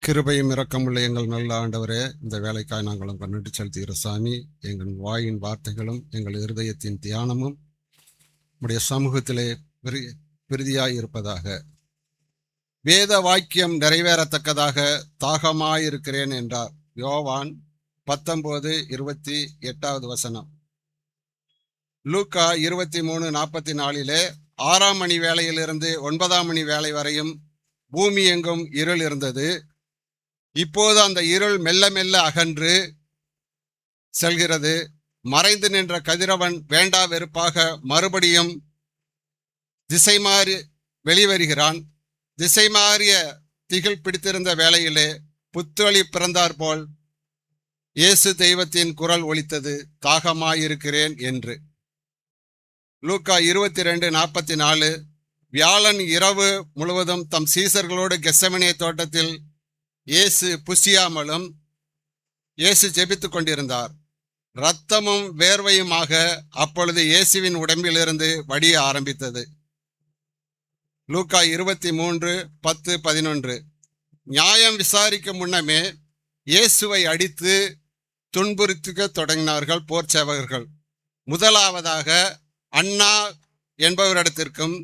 கிருபையும் இரக்கமுள்ள எங்கள் நல்ல ஆண்டவரே, இந்த வேலைக்காய் நாங்கள் உங்கள் நன்றி செலுத்துகிற சாமி. எங்கள் வாயின் வார்த்தைகளும் எங்கள் இருதயத்தின் தியானமும் உடைய சமூகத்திலே பிரதியாய் இருப்பதாக. வேத வாக்கியம் நிறைவேறத்தக்கதாக தாகமாயிருக்கிறேன் என்றார். யோவான் 19:28. லூக்கா 23:44 6 மணி வேளையிலிருந்து 9 மணி வேளை வரையும் பூமி எங்கும் இருள் இருந்தது. இப்போது அந்த இருள் மெல்ல மெல்ல அகன்று செல்கிறது. மறைந்து நின்ற கதிரவன் வேண்டா வெறுப்பாக மறுபடியும் திசை மாறி வெளிவருகிறான். திசை மாறிய திகில் பிடித்திருந்த வேளையிலே புத்தொளி பிறந்தாற்போல் இயேசு தெய்வத்தின் குரல் ஒலித்தது, தாகமாயிருக்கிறேன் என்று. லூக்கா 22:44 வியாழன் இரவு முழுவதும் தம் சீசர்களோடு கெத்செமனே தோட்டத்தில் இயேசு புசியாமலும் இயேசு ஜெபித்துக் கொண்டிருந்தார். இரத்தமும் வேர்வையுமாக அப்பொழுது இயேசுவின் உடம்பிலிருந்து வடிய ஆரம்பித்தது. லூக்கா 23:10-11 நியாயம் விசாரிக்கும் முன்னமே இயேசுவை அடித்து துன்புறுத்திக்க தொடங்கினார்கள் போர் சேவகர்கள். முதலாவதாக அன்னா என்பவரிடத்திற்கும்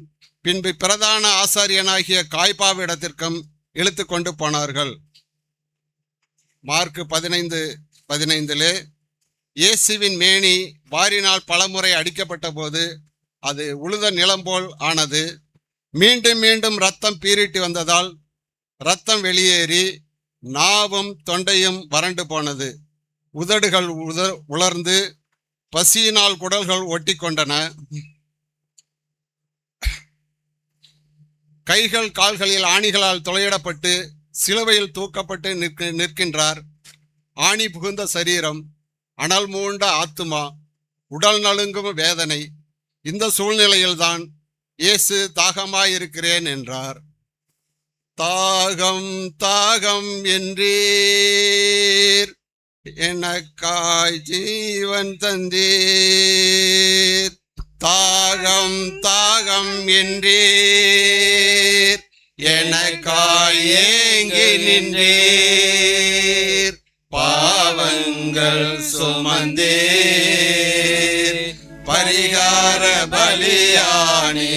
பின்பு பிரதான ஆசாரியனாகிய காய்பாவிடத்திற்கும் இழுத்து கொண்டு போனார்கள். மார்க்கு 15:15 இயேசுவின் மேனி வாரினால் பலமுறை அடிக்கப்பட்ட போது அது உழுத நிலம் போல் ஆனது. மீண்டும் மீண்டும் இரத்தம் பீரிட்டு வந்ததால் இரத்தம் வெளியேறி நாவும் தொண்டையும் வறண்டு போனது. உதடுகள் உலர்ந்து பசியினால் குடல்கள் ஒட்டி கொண்டன. கைகள் கால்களில் ஆணிகளால் துளையிடப்பட்டு சிலுவையில் தூக்கப்பட்டு நிற்கின்றார். ஆணி புகுந்த சரீரம், அனல் மூண்ட ஆத்துமா, உடல் நலுங்கும் வேதனை. இந்த சூழ்நிலையில்தான் இயேசு தாகமாயிருக்கிறேன் என்றார். தாகம் தாகம் என்றீர், எனக்காய் ஜீவன் தந்தீர். தாகம் தாகம் என்றீர், எனக்காய் ஏங்கி நின்றீர். பாவங்கள் சுமந்தீர், பரிகார பலியானீர்.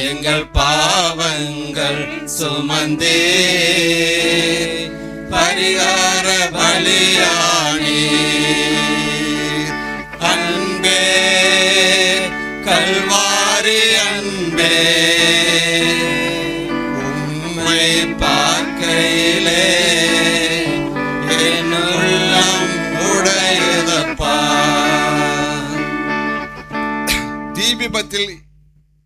எங்கள் பாவங்கள் சுமந்தீர், பரிகார பலியானீர். அன்பே கல்வாரி அன்பே, உம்மை பார்க்கையிலே என் உள்ளம் உடையுதப்பா. தீ விபத்தில்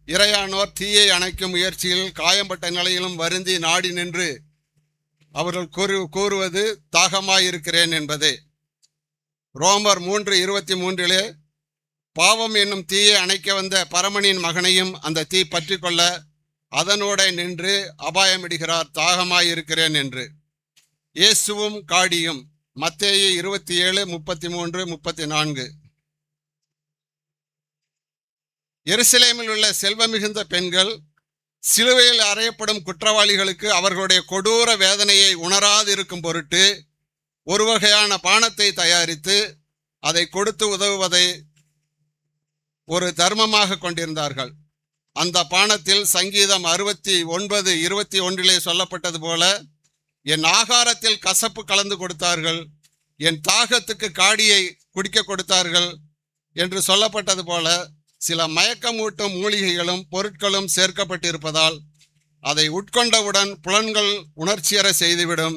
இறையானோர் தீயை அணைக்கும் முயற்சியில் காயம்பட்ட நிலையிலும் வருந்தி நாடி நின்று அவர்கள் கூறுவது தாகமாயிருக்கிறேன் என்பதே. ரோமர் 3:23 பாவம் என்னும் தீயை அணைக்க வந்த பரமனின் மகனையும் அந்த தீ பற்றி கொள்ள அதனோட நின்று அபாயமிடுகிறார், தாகமாயிருக்கிறேன் என்று. இயேசுவும் காடியும். மத்தேயு 27:33-34 எருசலேமில் உள்ள செல்வமிகுந்த பெண்கள் சிலுவையில் அறையப்படும் குற்றவாளிகளுக்கு அவர்களுடைய கொடூர வேதனையை உணராதிருக்கும் பொருட்டு ஒரு வகையான பானத்தை தயாரித்து அதை கொடுத்து உதவுவதை ஒரு தர்மமாக கொண்டிருந்தார்கள். அந்த பானத்தில் சங்கீதம் 69:21 சொல்லப்பட்டது போல, என் ஆகாரத்தில் கசப்பு கலந்து கொடுத்தார்கள், என் தாகத்துக்கு காடியை குடிக்க கொடுத்தார்கள் என்று சொல்லப்பட்டது போல சில மயக்கமூட்டும் மூலிகைகளும் பொருட்களும் சேர்க்கப்பட்டிருப்பதால் அதை உட்கொண்டவுடன் புலன்கள் உணர்ச்சியற செய்துவிடும்.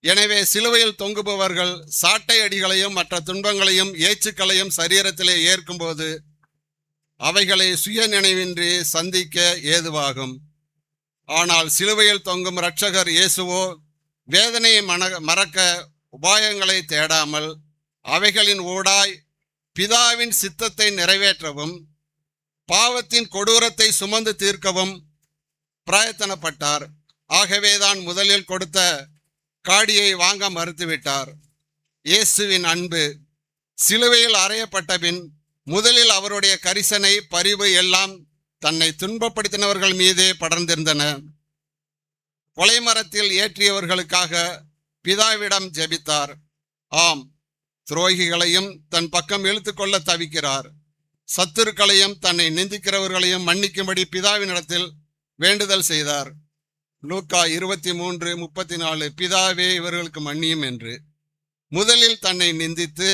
எனவே சிலுவையில் தொங்குபவர்கள் சாட்டை அடிகளையும் மற்ற துன்பங்களையும் ஏச்சுக்களையும் சரீரத்திலே ஏற்கும்போது அவைகளை சுய நினைவின்றி சந்திக்க ஏதுவாகும். ஆனால் சிலுவையில் தொங்கும் இரட்சகர் இயேசுவோ வேதனையை மறக்க உபாயங்களை தேடாமல் அவைகளின் ஊடாய் பிதாவின் சித்தத்தை நிறைவேற்றவும் பாவத்தின் கொடூரத்தை சுமந்து தீர்க்கவும் பிரயத்தனப்பட்டார். ஆகவேதான் முதலில் கொடுத்த காடியை வாங்க மறுத்துவிட்டார். இயேசுவின் அன்பு சிலுவையில் அறையப்பட்ட பின் முதலில் அவருடைய கரிசனை பரிவு எல்லாம் தன்னை துன்பப்படுத்தினவர்கள் மீதே படர்ந்திருந்தன. கொலைமரத்தில் ஏற்றியவர்களுக்காக பிதாவிடம் ஜெபித்தார். ஆம், துரோகிகளையும் தன் பக்கம் இழுத்துக்கொள்ள தவிக்கிறார். சத்துருக்களையும் தன்னை நிந்திக்கிறவர்களையும் மன்னிக்கும்படி பிதாவினிடத்தில் வேண்டுதல் செய்தார். லூக்கா 23:34 பிதாவே இவர்களுக்கு மன்னியும் என்று. முதலில் தன்னை நிந்தித்து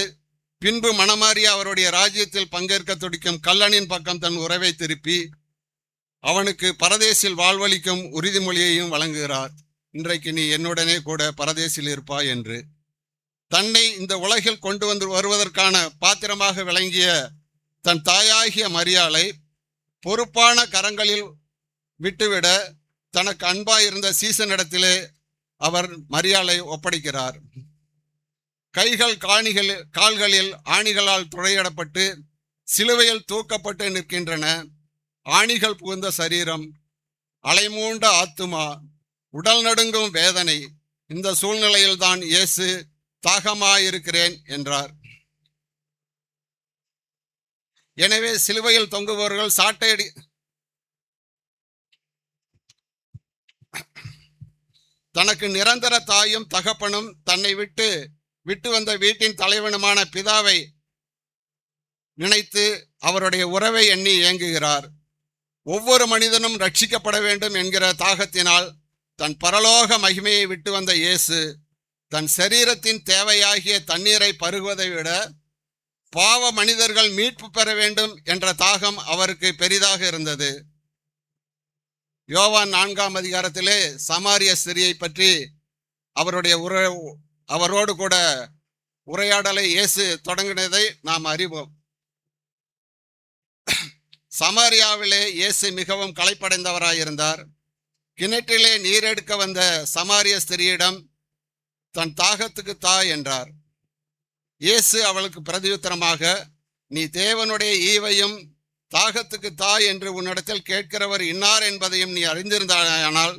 பின்பு மனமாறி அவருடைய ராஜ்யத்தில் பங்கேற்க துடிக்கும் கல்லனின் பக்கம் தன் உறவை திருப்பி அவனுக்கு பரதேசில் வாழ்வளிக்கும் உறுதிமொழியையும் வழங்குகிறார். இன்றைக்கு நீ என்னுடனே கூட பரதேசில் இருப்பாய் என்று. தன்னை இந்த உலகில் கொண்டு வருவதற்கான பாத்திரமாக விளங்கிய தன் தாயாகிய மரியாளை பொறுப்பான கரங்களில் விட்டுவிட தனக்கு அன்பாயிருந்த சீசனிடத்திலே அவர் மரியாளை ஒப்படைக்கிறார். கைகள் கால்களில் ஆணிகளால் துளையிடப்பட்டு சிலுவையில் தூக்கப்பட்டு நிற்கின்றன. ஆணிகள் புகுந்த சரீரம், அலைமூண்ட ஆத்துமா, உடல் நடுங்கும் வேதனை. இந்த சூழ்நிலையில்தான் இயேசு தாகமாயிருக்கிறேன் என்றார். எனவே சிலுவையில் தொங்குபவர்கள் சாட்டையடி தனக்கு நிரந்தர தாயும் தகப்பனும் தன்னை விட்டு வந்த வீட்டின் தலைவனுமான பிதாவை நினைத்து அவருடைய உறவை எண்ணி ஏங்குகிறார். ஒவ்வொரு மனிதனும் ரட்சிக்கப்பட வேண்டும் என்கிற தாகத்தினால் தன் பரலோக மகிமையை விட்டு வந்த இயேசு தன் சரீரத்தின் தேவையாகிய தண்ணீரை பருகுவதை விட பாவ மனிதர்கள் மீட்பு பெற வேண்டும் என்ற தாகம் அவருக்கு பெரிதாக இருந்தது. யோவான் 4ஆம் அதிகாரத்திலே சமாரிய ஸ்திரியை பற்றி அவரோடு கூட உரையாடலை இயேசு தொடங்கினதை நாம் அறிவோம். சமாரியாவிலே இயேசு மிகவும் களைப்படைந்தவராயிருந்தார். கிணற்றிலே நீரெடுக்க வந்த சமாரிய ஸ்திரியிடம் தன் தாகத்துக்கு தா என்றார். இயேசு அவளுக்கு பிரதியுத்தரமாக, நீ தேவனுடைய ஈவையும் தாகத்துக்கு தா என்று உன்னிடத்தில் கேட்கிறவர் இன்னார் என்பதையும் நீ அறிந்திருந்தாயானால்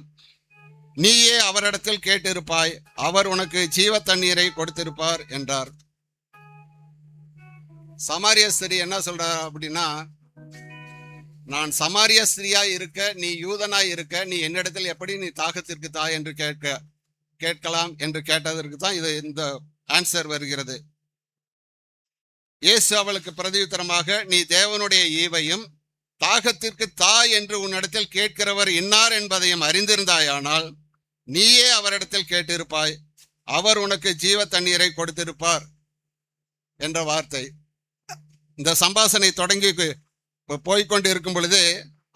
நீயே அவரிடத்தில் கேட்டிருப்பாய், அவர் உனக்கு ஜீவ தண்ணீரை கொடுத்திருப்பார் என்றார். சமாரிய ஸ்திரீ என்ன சொல்றார் அப்படின்னா, நான் சமாரிய ஸ்திரீயாய் இருக்க, நீ யூதனாய் இருக்க, நீ என்னிடத்தில் எப்படி நீ தாகத்திற்கு தா என்று கேட்கலாம் என்று கேட்டதற்கு தான் இந்த ஆன்சர் வருகிறது. இயேசு அவளுக்கு பிரதியுத்தரமாக, நீ தேவனுடைய ஈவையும் தாகத்திற்கு தா என்று உன்னிடத்தில் கேட்கிறவர் இன்னார் என்பதையும் அறிந்திருந்தாயானால் நீயே அவரிடத்தில் கேட்டிருப்பாய், அவர் உனக்கு ஜீவ தண்ணீரை கொடுத்திருப்பார் என்ற வார்த்தை. இந்த சம்பாஷணை தொடங்கி போய்கொண்டு இருக்கும் பொழுது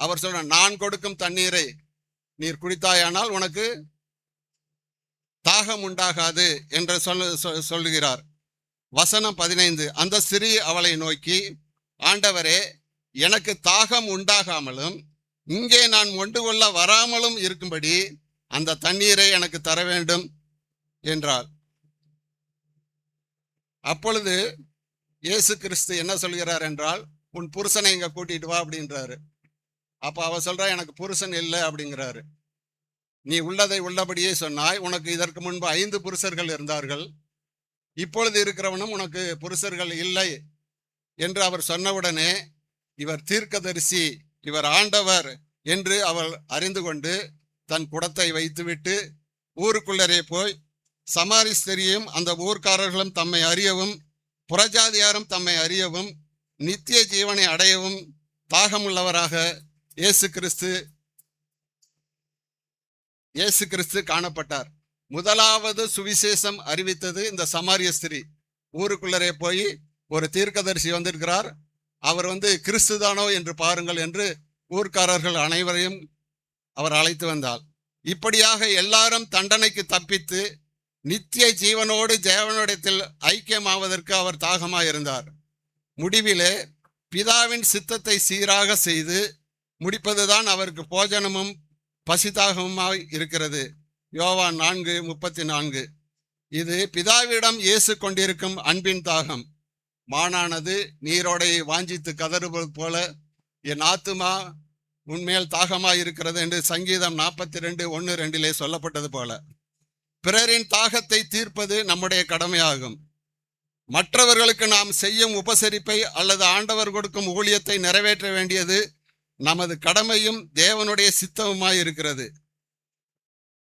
அவர் சொல்ற, நான் கொடுக்கும் தண்ணீரை நீர் குடித்தாயானால் உனக்கு தாகம் உண்டாகாது என்று சொல்லுகிறார். வசனம் 15, அந்த ஸ்திரீ அவளை நோக்கி, ஆண்டவரே, எனக்கு தாகம் உண்டாகாமலும் இங்கே நான் மொண்டு கொள்ள வராமலும் இருக்கும்படி அந்த தண்ணீரை எனக்கு தர வேண்டும் என்றார். அப்பொழுது இயேசு கிறிஸ்து என்ன சொல்கிறார் என்றால், உன் புருஷனை இங்க கூட்டிட்டு வா அப்படின்றாரு. அப்ப அவ சொல்றா, எனக்கு புருஷன் இல்லை அப்படிங்கிறாரு. நீ உள்ளதை உள்ளபடியே சொன்னாய், உனக்கு இதற்கு முன்பு 5 புருஷர்கள் இருந்தார்கள், இப்பொழுது இருக்கிறவனும் உனக்கு புருஷர்கள் இல்லை என்று அவர் சொன்னவுடனே இவர் தீர்க்கதரிசி, இவர் ஆண்டவர் என்று அவள் அறிந்து கொண்டு தன் குடத்தை வைத்துவிட்டு ஊருக்குள்ளரே போய் சமாரி ஸ்திரியும் அந்த ஊர்க்காரர்களும் தம்மை அறியவும் புறஜாதியாரும் தம்மை அறியவும் நித்திய ஜீவனை அடையவும் தாகமுள்ளவராக இயேசு கிறிஸ்து காணப்பட்டார். முதலாவது சுவிசேஷம் அறிவித்தது இந்த சமாரிய ஸ்திரீ. ஊருக்குள்ளரே போய் ஒரு தீர்க்கதரிசி வந்திருக்கிறார், அவர் கிறிஸ்துதானோ என்று பாருங்கள் என்று ஊர்க்காரர்கள் அனைவரையும் அவர் அழைத்து வந்தார். இப்படியாக எல்லாரும் தண்டனைக்கு தப்பித்து நித்திய ஜீவனோடு தேவனிடத்தில் ஐக்கியமாவதற்கு அவர் தாகமாயிருந்தார். முடிவிலே பிதாவின் சித்தத்தை சீராக செய்து முடிப்பதுதான் அவருக்கு போஜனமும் பசிதாகமுமாய் இருக்கிறது. யோவான் 4:34. இது பிதாவிடம் இயேசு கொண்டிருக்கும் அன்பின் தாகம். மானானது நீரோடையை வாஞ்சித்து கதறுவது போல என் ஆத்துமா உன்மேல் தாகமாய் இருக்கிறது என்று சங்கீதம் 42:1-2 சொல்லப்பட்டது போல பிறரின் தாகத்தை தீர்ப்பது நம்முடைய கடமையாகும். மற்றவர்களுக்கு நாம் செய்யும் உபசரிப்பை அல்லது ஆண்டவர் கொடுக்கும் ஊழியத்தை நிறைவேற்ற வேண்டியது நமது கடமையும் தேவனுடைய சித்தமுமாய் இருக்கிறது.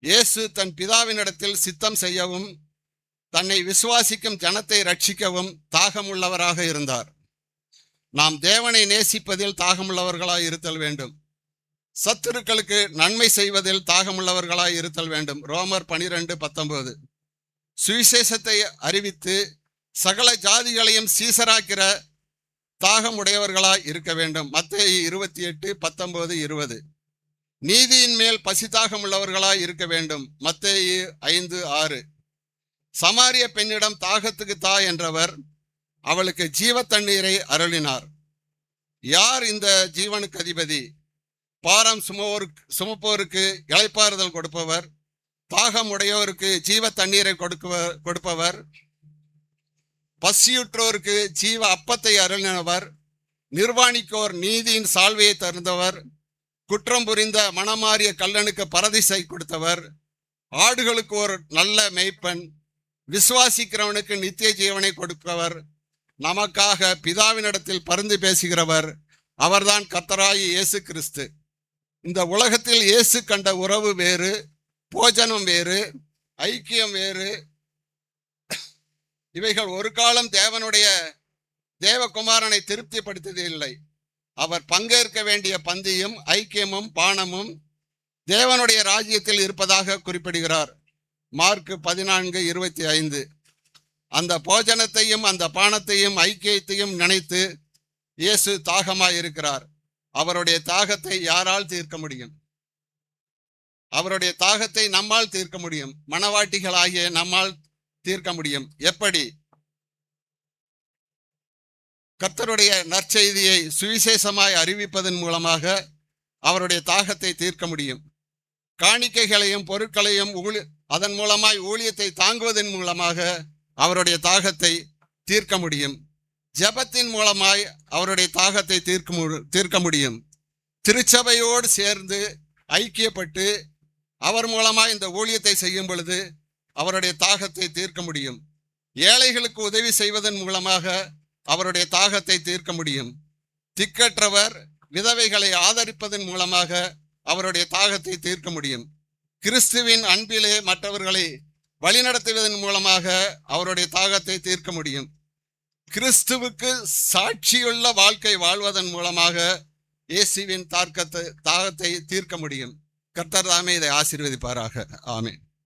இயேசு தன் பிதாவினிடத்தில் சித்தம் செய்யவும் தன்னை விசுவாசிக்கும் ஜனத்தை ரட்சிக்கவும் தாகமுள்ளவராக இருந்தார். நாம் தேவனை நேசிப்பதில் தாகமுள்ளவர்களாய் இருத்தல் வேண்டும். சத்துருக்களுக்கு நன்மை செய்வதில் தாகமுள்ளவர்களாய் இருத்தல் வேண்டும். ரோமர் 12:19. சுவிசேஷத்தை அறிவித்து சகல ஜாதிகளையும் சீசராக்கிற தாகமுடையவர்களாய் இருக்க வேண்டும். மத்தேயு 28:19-20. நீதியின் மேல் பசிதாகமுள்ளவர்களாய் இருக்க வேண்டும். மத்தேயு 5:6. சமாரிய பெண்ணிடம் தாகத்துக்கு தா என்றவர் அவளுக்கு ஜீவ தண்ணீரை அருளினார். யார் இந்த ஜீவனுக்கு அதிபதி? பாரம் சுமப்போருக்கு இளைப்பாறுதல் கொடுப்பவர், தாகம் உடையோருக்கு ஜீவ தண்ணீரை கொடுப்பவர், பசியுற்றோருக்கு ஜீவ அப்பத்தை அருளினவர், நிர்வாணிக்கோர் நீதியின் சால்வையை தருந்தவர், குற்றம் புரிந்த மனமாறிய கல்லனுக்கு பரதிசை கொடுத்தவர், ஆடுகளுக்கு ஒரு நல்ல மேய்ப்பன், விசுவாசிக்கிறவனுக்கு நித்திய ஜீவனை கொடுப்பவர், நமக்காக பிதாவினிடத்தில் பரிந்து பேசுகிறவர், அவர்தான் கர்த்தராகிய இயேசு கிறிஸ்து. இந்த உலகத்தில் இயேசு கண்ட உறவு வேறு, போஜனம் வேறு, ஐக்கியம் வேறு. இவைகள் ஒரு காலம் தேவகுமாரனை திருப்திப்படுத்தியது இல்லை. அவர் பங்கேற்க வேண்டிய பந்தியும் ஐக்கியமும் பானமும் தேவனுடைய ராஜ்யத்தில் இருப்பதாக குறிப்பிடுகிறார். மார்க் 14:25. அந்த போஜனத்தையும் அந்த பானத்தையும் ஐக்கியத்தையும் நினைத்து இயேசு தாகமாயிருக்கிறார். அவருடைய தாகத்தை யாரால் தீர்க்க முடியும்? அவருடைய தாகத்தை நம்மால் தீர்க்க முடியும். மணவாட்டிகளாகிய நம்மால் தீர்க்க முடியும். எப்படி? கர்த்தருடைய நற்செய்தியை சுவிசேஷமாய் அறிவிப்பதன் மூலமாக அவருடைய தாகத்தை தீர்க்க முடியும். காணிக்கைகளையும் பொருட்களையும் அதன் மூலமாய் ஊழியத்தை தாங்குவதன் மூலமாக அவருடைய தாகத்தை தீர்க்க முடியும். ஜெபத்தின் மூலமாய் அவருடைய தாகத்தை தீர்க்க முடியும். திருச்சபையோடு சேர்ந்து ஐக்கியப்பட்டு அவர் மூலமாய் இந்த ஊழியத்தை செய்யும் பொழுது அவருடைய தாகத்தை தீர்க்க முடியும். ஏழைகளுக்கு உதவி செய்வதன் மூலமாக அவருடைய தாகத்தை தீர்க்க முடியும். திக்கற்றவர் விதவைகளை ஆதரிப்பதன் மூலமாக அவருடைய தாகத்தை தீர்க்க முடியும். கிறிஸ்துவின் அன்பிலே மற்றவர்களை வழிநடத்துவதன் மூலமாக அவருடைய தாகத்தை தீர்க்க முடியும். கிறிஸ்துவுக்கு சாட்சியுள்ள வாழ்க்கை வாழ்வதன் மூலமாக இயேசுவின் தாகத்தை தீர்க்க முடியும். கர்த்தர் தாமே இதை ஆசீர்வதிப்பாராக. ஆமென்.